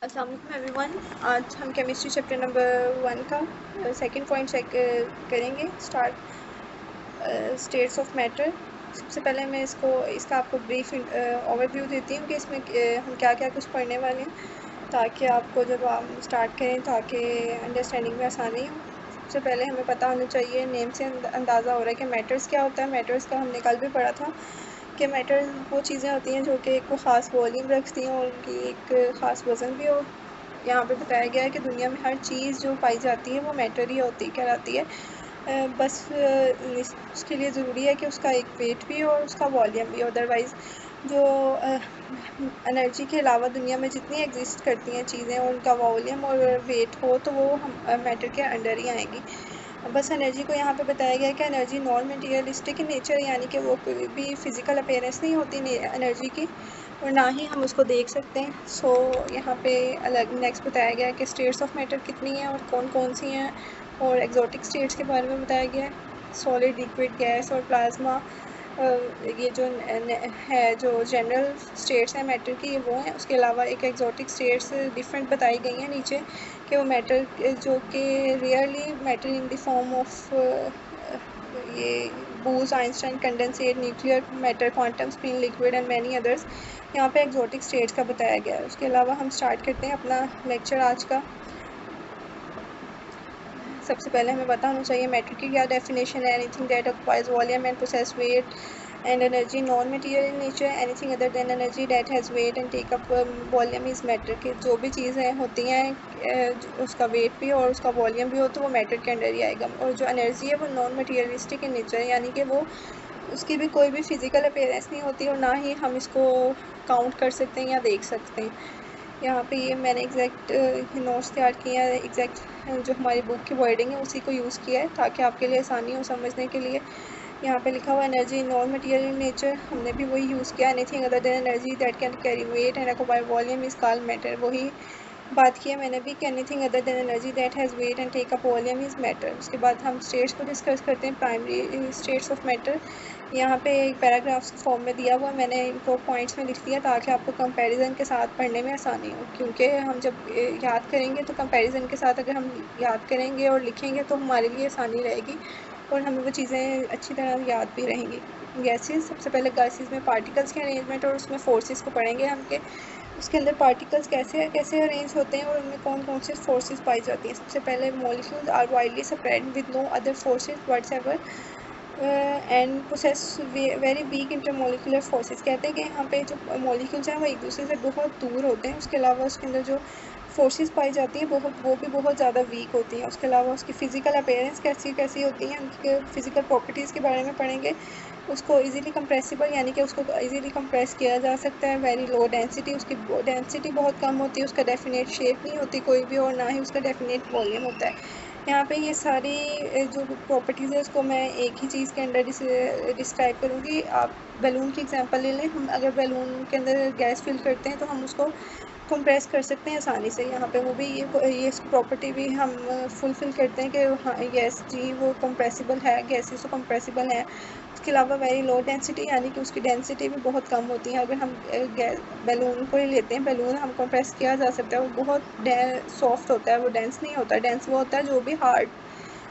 अस्सलाम वालेकुम एवरीवन। आज हम केमिस्ट्री चैप्टर नंबर 1 का सेकंड पॉइंट चेक करेंगे। States of matter. सबसे पहले मैं इसका आपको ब्रीफ ओवरव्यू देती हूँ कि इसमें हम क्या क्या कुछ पढ़ने वाले हैं, ताकि आपको जब आप स्टार्ट करें ताकि अंडरस्टैंडिंग में आसानी हो। सबसे पहले हमें पता होना चाहिए, नेम से अंदाज़ा हो रहा है कि मैटर्स क्या होता है। मैटर्स का हमने कल भी पढ़ा था कि मैटर वो चीज़ें होती हैं जो कि एक ख़ास वॉल्यूम रखती हैं और उनकी एक ख़ास वज़न भी हो। यहाँ पे बताया गया है कि दुनिया में हर चीज़ जो पाई जाती है वो मैटर ही होती कहलाती है। बस उसके लिए ज़रूरी है कि उसका एक वेट भी हो और उसका वॉल्यूम भी हो। अदरवाइज़ जो एनर्जी के अलावा दुनिया में जितनी एग्जिस्ट करती हैं चीज़ें और उनका वॉल्यूम और वेट हो तो वो हम मैटर के अंडर ही आएंगी। बस एनर्जी को यहाँ पे बताया गया है कि energy non materialistic in nature, यानी कि वो कोई भी फिजिकल अपीयरेंस नहीं होती एनर्जी की और ना ही हम उसको देख सकते हैं। यहाँ पे अलग नेक्स्ट बताया गया है कि स्टेट्स ऑफ मैटर कितनी हैं और कौन कौन सी हैं, और एग्जॉटिक स्टेट्स के बारे में बताया गया है। सॉलिड, लिक्विड, गैस और प्लाज्मा। ये जो जनरल स्टेट्स हैं मैटर की, ये वो हैं। उसके अलावा एक एग्जॉटिक स्टेट्स डिफरेंट बताई गई हैं नीचे, कि वो मैटर जो कि rarely matter in the form of ये Bose, Einstein, condensate, nuclear matter, quantum spin, liquid and many others. यहाँ पे एग्जॉटिक स्टेट्स का बताया गया है। उसके अलावा हम स्टार्ट करते हैं अपना लेक्चर आज का। सबसे पहले हमें पता होना चाहिए मैटर की क्या डेफिनेशन है। Anything that occupies volume and possess weight and energy, non material in nature. Anything other than energy that has weight and take up volume is matter. के जो भी चीज़ें होती हैं उसका वेट भी और उसका वॉल्यूम भी हो तो वो मैटर के अंडर ही आएगा। और जो एनर्जी है वो नॉन मटेरियलिस्टिक इन नेचर, यानी कि वो उसकी भी कोई भी फिजिकल अपीयरेंस नहीं होती और ना ही हम इसको काउंट कर सकते हैं या देख सकते हैं। यहाँ पे ये मैंने एग्जैक्ट नोट्स तैयार किए हैं। एग्जैक्ट जो हमारी बुक की वर्डिंग है उसी को यूज़ किया है ताकि आपके लिए आसानी हो समझने के लिए। यहाँ पे लिखा हुआ energy non material in nature, हमने भी वही यूज़ किया। Anything other than energy that can carry weight and occupy volume is called matter. वही बात की है मैंने भी कि anything other than energy that has weight and take up volume is matter. उसके बाद हम स्टेट्स को डिस्कस करते हैं, प्राइमरी स्टेट्स ऑफ मैटर। यहाँ पे एक पैराग्राफ्स फॉर्म में दिया हुआ है, मैंने इनको पॉइंट्स में लिख दिया ताकि आपको कंपैरिजन के साथ पढ़ने में आसानी हो। क्योंकि हम जब याद करेंगे तो कंपैरिजन के साथ अगर हम याद करेंगे और लिखेंगे तो हमारे लिए आसानी रहेगी और हमें वो चीज़ें अच्छी तरह याद भी रहेंगी। गैसेस, सबसे पहले गैसेस में पार्टिकल्स के अरेंजमेंट और उसमें फोर्सेस को पढ़ेंगे हम के उसके अंदर पार्टिकल्स कैसे कैसे अरेंज होते हैं और उनमें कौन कौन से फोर्सेस पाई जाती हैं। सबसे पहले molecules are widely spread with no other forces whatever and possess very weak intermolecular forces. कहते हैं कि यहाँ पे जो मॉलिक्यूल्स हैं वो एक दूसरे से बहुत दूर होते हैं। उसके अलावा उसके अंदर जो फोर्सेस पाई जाती हैं वो भी बहुत ज़्यादा वीक होती हैं। उसके अलावा उसकी फ़िज़िकल अपीयरेंस कैसी कैसी होती हैं, उनके फ़िज़िकल प्रॉपर्टीज़ के बारे में पढ़ेंगे। उसको इजीली कंप्रेसिबल, यानी कि उसको इजीली कंप्रेस किया जा सकता है। वेरी लो डेंसिटी, उसकी डेंसिटी बहुत कम होती है। उसका डेफिनेट शेप नहीं होती कोई भी और ना ही उसका डेफिनेट वॉल्यूम होता है। यहाँ पे ये सारी जो प्रॉपर्टीज़ है उसको मैं एक ही चीज़ के अंडर डिस्क्राइब करूँगी। आप बैलून की एग्जांपल ले लें। हम अगर बैलून के अंदर गैस फिल करते हैं तो हम उसको कंप्रेस कर सकते हैं आसानी से। यहाँ पे वो भी ये प्रॉपर्टी भी हम फुलफ़िल करते हैं कि हाँ यस जी वो कंप्रेसिबल है, गैसेस तो कंप्रेसिबल हैं। उसके अलावा वेरी लो डेंसिटी, यानी कि उसकी डेंसिटी भी बहुत कम होती है। अगर हम बैलून को ही लेते हैं, बैलून हम कंप्रेस किया जा सकता है, वो बहुत सॉफ्ट होता है, वो डेंस नहीं होता। डेंस वो होता है जो भी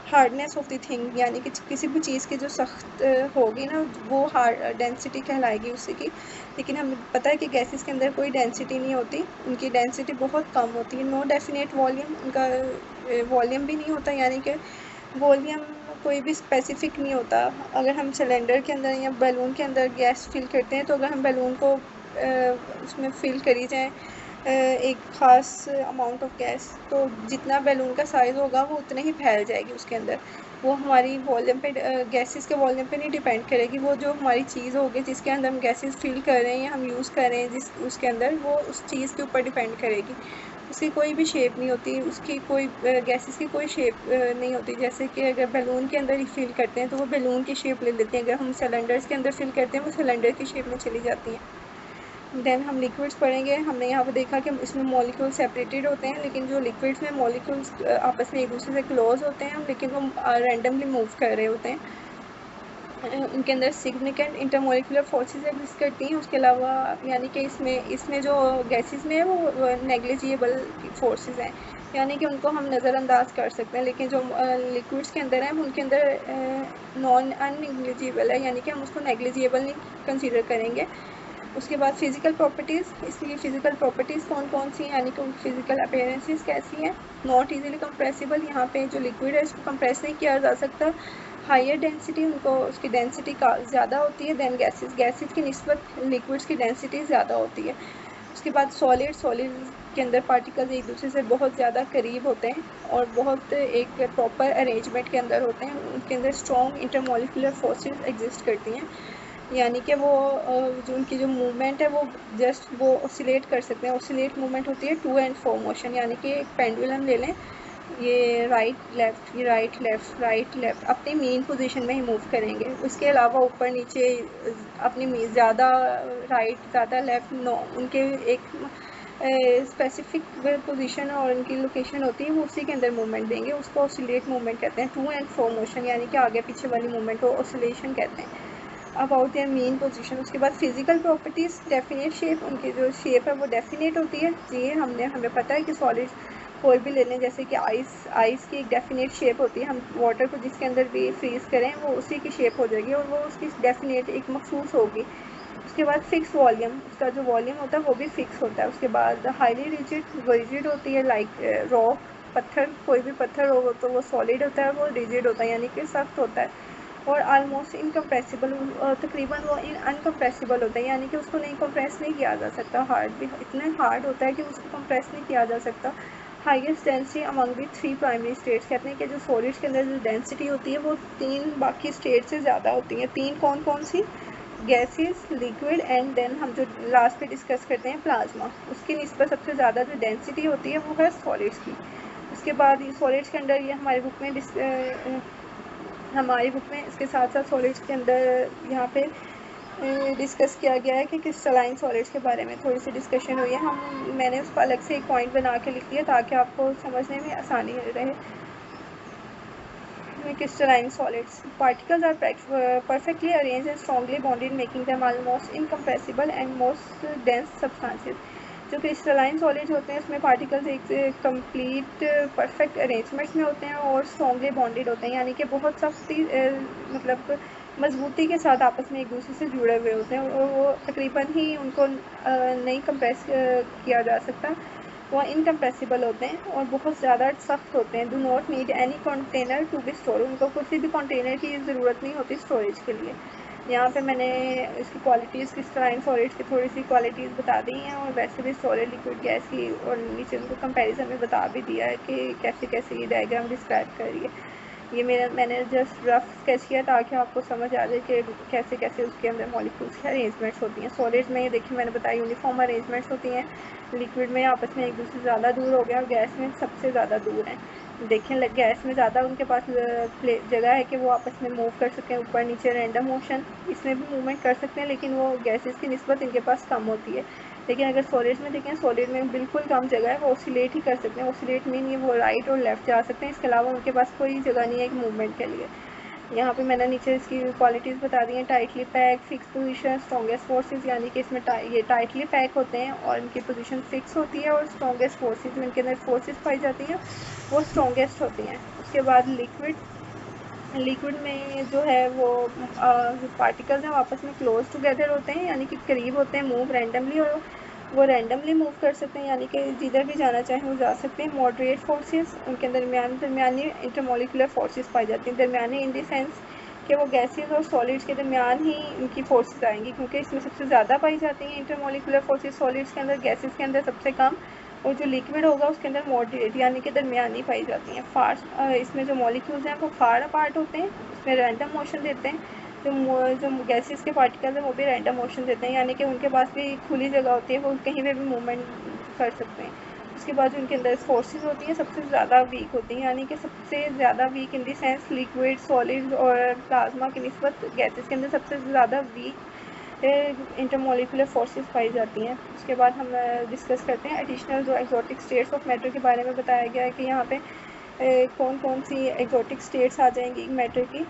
हार्डनेस ऑफ द थिंग, यानी कि किसी भी चीज़ की जो सख्त होगी ना वो हार्ड डेंसिटी कहलाएगी उसी की। लेकिन हमें पता है कि गैसेस के अंदर कोई डेंसिटी नहीं होती, उनकी डेंसिटी बहुत कम होती है। नो डेफिनेट वॉल्यूम, उनका वॉल्यूम भी नहीं होता, यानी कि वॉल्यूम कोई भी स्पेसिफिक नहीं होता। अगर हम सिलेंडर के अंदर या बैलून के अंदर गैस फिल करते हैं तो अगर हम बैलून को उसमें फिल करी जाए एक ख़ास अमाउंट ऑफ गैस, तो जितना बैलून का साइज़ होगा वो उतने ही फैल जाएगी उसके अंदर। वो हमारी वॉल्यूम पे गैसेस के वॉल्यूम पे नहीं डिपेंड करेगी। वो जो हमारी चीज़ होगी जिसके अंदर हम गैसेस फिल कर रहे हैं या हम यूज़ कर रहे हैं जिस उसके अंदर, वो उस चीज़ के ऊपर डिपेंड करेगी। उसकी कोई भी शेप नहीं होती, उसकी कोई गैसेस की कोई शेप नहीं होती। जैसे कि अगर बैलून के अंदर ही फिल करते हैं तो वो बैलून की शेप ले लेते हैं, अगर हम सिलेंडर्स के अंदर फिल करते हैं वो सिलेंडर की शेप में चली जाती हैं। देन हम लिक्विड्स पढ़ेंगे। हमने यहाँ पे देखा कि इसमें मॉलिक्यूल सेपरेटेड होते हैं, लेकिन जो लिक्विड्स में मॉलिक्यूल्स आपस में एक दूसरे से क्लोज होते हैं लेकिन वो रैंडमली मूव कर रहे होते हैं। उनके अंदर सिग्निफिकेंट इंटरमोलिकुलर फोर्सेस एग्जिस्ट करती हैं। उसके अलावा यानी कि इसमें जो गैसेस में है वो नेग्लिजिबल फोर्सेस हैं, यानी कि उनको हम नज़रअंदाज कर सकते हैं, लेकिन जो लिक्विड्स के अंदर हैं उनके अंदर नॉन अननेग्लिजिबल है, यानी कि हम उसको नेग्लिजिबल नहीं कंसीडर करेंगे। उसके बाद फिज़िकल प्रॉपर्टीज़, इसकी फ़िज़िकल प्रॉपर्टीज़ कौन कौन सी हैं, यानी कि फिज़िकल अपीयरेंसेस कैसी हैं। नॉट इजीली कंप्रेसिबल, यहाँ पे जो लिक्विड है इसको कंप्रेस नहीं किया जा सकता। हायर डेंसिटी, उनको उसकी डेंसिटी का ज़्यादा होती है देन गैसेस की निस्बत लिक्विड्स की डेंसिटी ज़्यादा होती है। उसके बाद सॉलिड के अंदर पार्टिकल्स एक दूसरे से बहुत ज़्यादा करीब होते हैं और बहुत एक प्रॉपर अरेंजमेंट के अंदर होते हैं। उनके अंदर स्ट्रॉन्ग इंटरमोलिकुलर फोर्सेस एग्जिस्ट करती हैं, यानी कि वो जो उनकी जो मूवमेंट है वो जस्ट वो ऑसिलेट कर सकते हैं। ऑसिलेट मूवमेंट होती है टू एंड फ्रो मोशन, यानी कि एक पेंडुलम ले लें, ये राइट लेफ़्ट, ये राइट लेफ़्ट अपनी मेन पोजीशन में ही मूव करेंगे। उसके अलावा ऊपर नीचे अपनी ज़्यादा राइट ज़्यादा लेफ़्ट नो, उनके एक स्पेसिफिक पोजीशन और उनकी लोकेशन होती है, वो उसी के अंदर मूवमेंट देंगे। उसको ऑसिलेट मूवमेंट कहते हैं। टू एंड फ्रो मोशन यानी कि आगे पीछे वाली मूवमेंट को ऑसिलेशन कहते हैं। अबाउट देयर मेन पोजीशन, उसके बाद फिजिकल प्रॉपर्टीज़, डेफिनेट शेप, उनकी जो शेप है वो डेफिनेट होती है। ये हमें पता है कि सॉलिड कोई भी ले लें, जैसे कि आइस की एक डेफिनेट शेप होती है। हम वाटर को जिसके अंदर भी फ्रीज़ करें वो उसी की शेप हो जाएगी और वो उसकी डेफिनेट एक मखसूस होगी। उसके बाद फिक्स वॉल्यूम, उसका जो वॉल्यूम होता है वो भी फिक्स होता है। उसके बाद हाईली रिजिड होती है, लाइक रॉक, पत्थर, कोई भी पत्थर हो तो वो सॉलिड होता है, वो रिजिड होता है यानी कि सख्त होता है। और आलमोस्ट इनकम्प्रेसिबल, तकरीबन वो अनकम्प्रेसिबल होता है, यानी कि उसको नहीं कंप्रेस नहीं किया जा सकता। हार्ड भी इतना हार्ड होता है कि उसको कंप्रेस नहीं किया जा सकता। Highest density among the 3 primary states, कहते हैं कि जो सॉलिड्स के अंदर जो डेंसिटी होती है वो 3 बाकी स्टेट से ज़्यादा होती हैं। 3 कौन कौन सी? गैसेस, लिक्विड एंड देन हम जो लास्ट पे डिस्कस करते हैं प्लाज्मा। उसकी निस्बत सबसे ज़्यादा जो डेंसिटी होती है वो है सॉलिड्स की। उसके बाद ये सॉलिड्स के अंदर ये हमारी बुक में इसके साथ साथ सॉलिड्स के अंदर यहाँ पे डिस्कस किया गया है कि क्रिस्टलाइन सॉलिड्स के बारे में थोड़ी सी डिस्कशन हुई है। मैंने उसको अलग से एक पॉइंट बना के लिख दिया ताकि आपको समझने में आसानी रहे। Crystalline solids. Particles are perfectly arranged and strongly bonded, making them almost incompressible and most dense substances. जो क्रिस्टलाइन सॉलिड होते हैं उसमें पार्टिकल्स एक कंप्लीट परफेक्ट अरेंजमेंट्स में होते हैं और स्ट्रॉन्गली बॉन्डेड होते हैं, यानी कि बहुत सख्ती मतलब मजबूती के साथ आपस में एक दूसरे से जुड़े हुए होते हैं और वो तकरीबन ही उनको नहीं कंप्रेस किया जा सकता। वो इनकम्प्रेसिबल होते हैं और बहुत ज़्यादा सख्त होते हैं। Do not need any container to be store, उनको किसी भी कंटेनर की ज़रूरत नहीं होती स्टोरेज के लिए। यहाँ पे मैंने इसकी क्वालिटीज़, क्रिस्टलाइन सॉलिड्स की थोड़ी सी क्वालिटीज़ बता दी हैं और वैसे भी सॉलिड लिक्विड गैस की, और नीचे उनको कंपैरिजन में बता भी दिया है कि कैसे कैसे ये डायग्राम डिस्क्राइब कर रही है। ये मैंने जस्ट रफ स्केच किया ताकि आपको समझ आ जाए कि कैसे कैसे उसके अंदर मॉलिक्यूल्स की अरेंजमेंट्स होती हैं। सॉलिड्स में ये देखिए मैंने बताया यूनिफॉर्म अरेंजमेंट्स होती हैं, लिक्विड में आपस में एक दूसरे से ज़्यादा दूर हो गया और गैस में सबसे ज़्यादा दूर हैं। देखें गैस में ज़्यादा उनके पास जगह है कि वो आपस में मूव कर सकें, ऊपर नीचे रैंडम मोशन, इसमें भी मूवमेंट कर सकते हैं, लेकिन वो गैसेस की निस्बत इनके पास कम होती है। लेकिन अगर सॉलिड्स में देखें, सॉलिड में बिल्कुल कम जगह है, वो ऑसिलेट ही कर सकते हैं। ऑसिलेट मीन ये वो राइट और लेफ़्ट जा सकते हैं, इसके अलावा उनके पास कोई जगह नहीं है एक मूवमेंट के लिए। यहाँ पे मैंने नीचे इसकी क्वालिटीज़ बता दी हैं। Tightly pack, fix position, strongest forces, यानी कि इसमें ये टाइटली पैक होते हैं और इनकी पोजीशन फिक्स होती है और स्ट्रॉन्गेस्ट फोर्सेस, जो इनके अंदर फोर्सेस पाई जाती हैं वो स्ट्रॉन्गेस्ट होती हैं। उसके बाद लिक्विड में जो है वो जो पार्टिकल्स हैं वो आपस में क्लोज टुगेदर होते हैं, यानी कि करीब होते हैं, मूव रैंडमली, और वो रैंडमली मूव कर सकते हैं, यानी कि जिधर भी जाना चाहें वो जा सकते हैं। मॉडरेट फोर्सेस, उनके दरमियानी इंटरमोलिकुलर फोर्सेस पाई जाती हैं। दरमियानी इन द सेंस कि वो गैसेस और सॉलिड्स के दरमियान ही इनकी फोर्सेस आएंगी, क्योंकि इसमें सबसे ज़्यादा पाई जाती हैं इंटरमोलिकुलर फोर्सेस सॉलिड्स के अंदर, गैसेस के अंदर सबसे कम, और जो लिक्विड होगा उसके अंदर मॉडरेट यानी कि दरमियानी पाई जाती हैं। फास्ट इसमें जो मॉलिक्यूल्स हैं वो फार अपार्ट होते हैं, इसमें रैंडम मोशन देते हैं। जो गैसेस के पार्टिकल्स हैं वो भी रैंडम मोशन देते हैं, यानी कि उनके पास भी खुली जगह होती है, वो कहीं पे भी मूवमेंट कर सकते हैं। उसके बाद जो उनके अंदर फोर्सेस होती हैं सबसे ज़्यादा वीक होती हैं, यानी कि सबसे ज़्यादा weak in the sense liquid, solids और प्लाज्मा की निस्बत गैसेस के अंदर सबसे ज़्यादा वीक इंटरमोलिकुलर फोर्सेस पाई जाती हैं। उसके बाद हम डिस्कस करते हैं एडिशनल जो एक्जोटिक स्टेट्स ऑफ मैटर के बारे में बताया गया है कि यहाँ पे कौन कौन सी एक्जोटिक स्टेट्स आ जाएंगी मैटर की।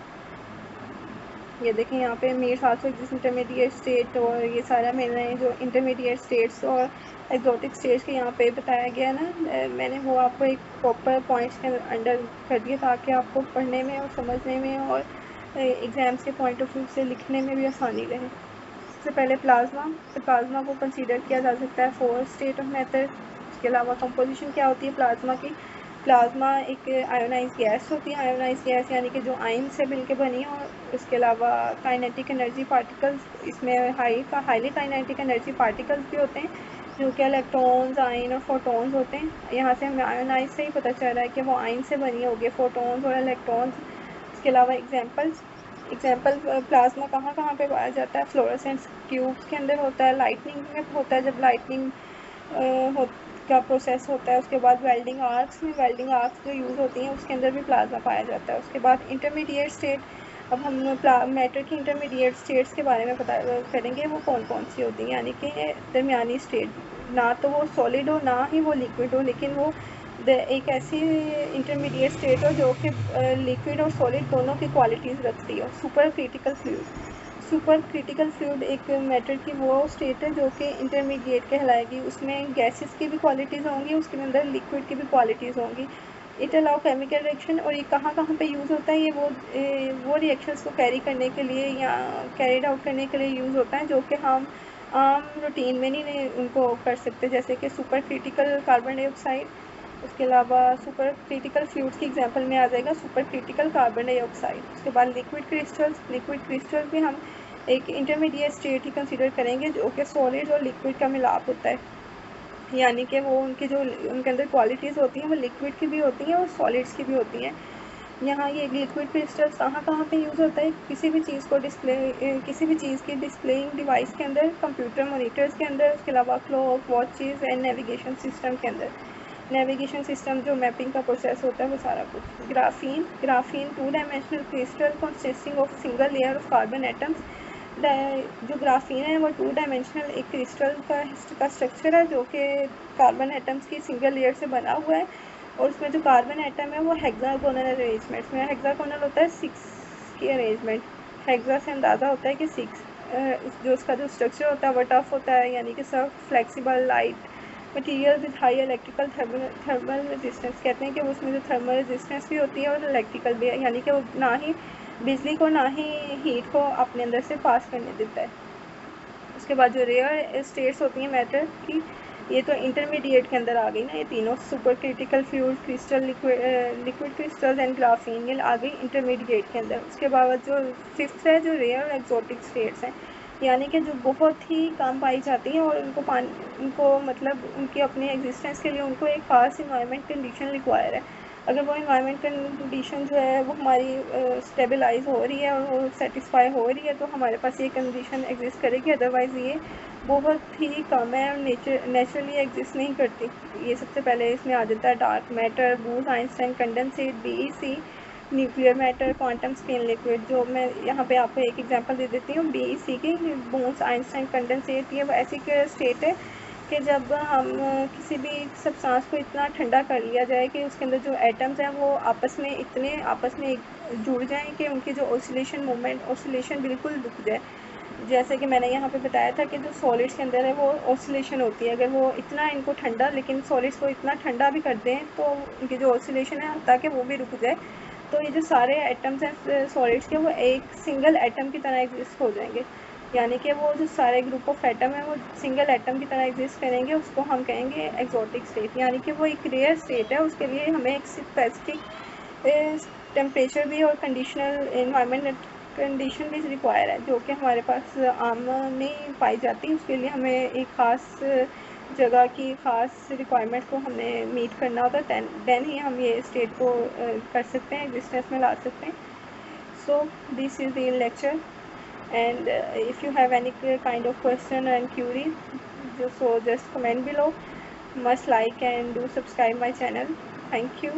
ये देखें यहाँ पे meets also exist intermediate state, और ये सारा मिल रहे हैं जो इंटरमीडिएट स्टेट्स और एक्जोटिक स्टेट्स के यहाँ पे बताया गया ना। मैंने वो आपको एक प्रॉपर पॉइंट्स के अंडर कर दिया ताकि आपको पढ़ने में और समझने में और एग्ज़ाम्स के पॉइंट ऑफ व्यू से लिखने में भी आसानी रहे। सबसे पहले प्लाज्मा को कंसीडर किया जा सकता है 4 स्टेट ऑफ मैटर। इसके अलावा कंपोजिशन क्या होती है प्लाज्मा की? प्लाज्मा एक आयोनाइज गैस होती है। आयोनाइज गैस यानी कि जो आयन से मिलकर बनी है। और इसके अलावा काइनेटिक एनर्जी पार्टिकल्स, इसमें हाईली काइनेटिक एनर्जी पार्टिकल्स भी होते हैं जो कि इलेक्ट्रॉन्स, आयन और फोटॉन्स होते हैं। यहाँ से हमें आयोनाइज से ही पता चल रहा है कि वो आयन से बनी होगी, फोटॉन्स और इलेक्ट्रॉन्स। इसके अलावा एग्जाम्पल प्लाज्मा कहाँ कहाँ पे पाया जाता है? फ्लोरोसेंस ट्यूब्स के अंदर होता है, लाइटनिंग में होता है जब लाइटनिंग का प्रोसेस होता है। उसके बाद वेल्डिंग आर्क्स जो यूज़ होती हैं उसके अंदर भी प्लाज्मा पाया जाता है। उसके बाद इंटरमीडिएट स्टेट, अब हम मैटर की इंटरमीडिएट स्टेट्स के बारे में पता करेंगे वो कौन कौन सी होती हैं। यानी कि दरमियानी स्टेट, ना तो वो सॉलिड हो ना ही वो लिक्विड हो, लेकिन वो एक ऐसी इंटरमीडिएट स्टेट हो जो कि लिक्विड और सॉलिड दोनों की क्वालिटीज़ रखती हो। सुपर क्रिटिकल फ्लूइड एक मैटर की वो स्टेट है जो कि इंटरमीडिएट कहलाएगी। उसमें गैसेस की भी क्वालिटीज़ होंगी, उसके अंदर लिक्विड की भी क्वालिटीज़ होंगी। इट अलाउ केमिकल रिएक्शन, और ये कहाँ कहाँ पे यूज़ होता है? ये वो रिएक्शंस को कैरी करने के लिए या कैरिड आउट करने के लिए यूज़ होता है जो कि हम आम रूटीन में नहीं उनको कर सकते, जैसे कि सुपर क्रिटिकल कार्बन डाइऑक्साइड। उसके अलावा सुपर क्रिटिकल फ्लूइड्स की एग्जांपल में आ जाएगा सुपर क्रिटिकल कार्बन डाइऑक्साइड। उसके बाद लिक्विड क्रिस्टल्स भी हम एक इंटरमीडिएट स्टेट ही कंसीडर करेंगे जो कि सॉलिड और लिक्विड का मिलाप होता है। यानी कि वो उनके अंदर क्वालिटीज़ होती हैं वो लिक्विड की भी होती हैं और सॉलिड्स की भी होती हैं। यहाँ ये लिक्विड क्रिस्टल्स कहाँ पे यूज़ होता है? किसी भी चीज़ की डिस्प्लेइंग डिवाइस के अंदर, कंप्यूटर मॉनिटर्स के अंदर, उसके अलावा clock, watches and navigation system के अंदर। नेविगेशन सिस्टम जो मैपिंग का प्रोसेस होता है वो सारा कुछ। Graphene 2 dimensional crystal consisting of single layer of carbon atoms. जो ग्राफीन है वो 2 डायमेंशनल एक क्रिस्टल का स्ट्रक्चर है जो कि कार्बन एटम्स की सिंगल लेयर से बना हुआ है। और उसमें जो कार्बन एटम है वो हेक्सागोनल अरेंजमेंट में, हेक्सागोनल होता है 6 की अरेंजमेंट। हेक्सा से अंदाज़ा होता है कि 6 जो उसका जो स्ट्रक्चर होता है वो टफ होता है, यानी कि soft, flexible, light material with high electrical thermal resistance. कहते हैं कि उसमें जो थर्मल रेजिस्टेंस भी होती है और इलेक्ट्रिकल भी है, यानी कि वो ना ही बिजली को ना ही हीट को अपने अंदर से पास करने देता है। उसके बाद जो रेयर स्टेट्स होती हैं मैटर की, ये तो इंटरमीडिएट के अंदर आ गई ना, ये तीनों super critical fluid crystal, liquid crystals and graphene, ये आ गई इंटरमीडिएट के अंदर। उसके बाद जो 5th है जो रेयर और एक्जोटिक स्टेट्स हैं, यानी कि जो बहुत ही कम पाई जाती हैं और उनको मतलब उनकी अपनी एग्जिस्टेंस के लिए उनको एक ख़ास इन्वायरमेंट कंडीशन रिक्वायर है। अगर वो इन्वायरमेंट कंडीशन जो है वो हमारी स्टेबलाइज हो रही है और वो सेटिस्फाई हो रही है तो हमारे पास ये कंडीशन एग्जिस्ट करेगी, अदरवाइज़ ये बहुत ही कम है और नेचुरली एग्जिस्ट नहीं करती। ये सबसे पहले इसमें आ जाता है dark matter, Bose, Einstein condensate, BEC, nuclear matter, quantum scale liquid. जो मैं यहाँ पे आपको एक एग्जांपल दे देती हूँ BEC की, बूज, आइंस्टाइन कंडेंसेट। ये ऐसी स्टेट है कि जब हम किसी भी सब्सटेंस को इतना ठंडा कर लिया जाए कि उसके अंदर जो एटम्स हैं वो आपस में जुड़ जाएं कि उनकी जो ऑसिलेशन बिल्कुल रुक जाए। जैसे कि मैंने यहाँ पे बताया था कि जो सॉलिड्स के अंदर है वो ऑसिलेशन होती है, अगर वो इतना इनको ठंडा, लेकिन सॉलिड्स को इतना ठंडा भी कर दें तो उनकी जो ऑसिलेशन है ताकि वो भी रुक जाए, तो ये जो सारे एटम्स हैं सॉलिड्स के वो एक सिंगल एटम की तरह एग्जिस्ट हो जाएंगे। यानी कि वो जो सारे ग्रुप ऑफ एटम है वो सिंगल एटम की तरह एग्जिस्ट करेंगे, उसको हम कहेंगे एक्जोटिक स्टेट। यानी कि वो एक रेयर स्टेट है, उसके लिए हमें एक स्पेसिफिक टेम्परेचर भी और कंडीशनल इन्वायरमेंट कंडीशन भी रिक्वायर है जो कि हमारे पास आम नहीं पाई जाती। उसके लिए हमें एक ख़ास जगह की ख़ास रिक्वायरमेंट को हमें मीट करना होता है, देन ही हम ये स्टेट को कर सकते हैं, एग्जिस्टेंस में ला सकते हैं। So this is the lecture, and if you have any kind of question and query, just comment below. Must like and do subscribe my channel. Thank you.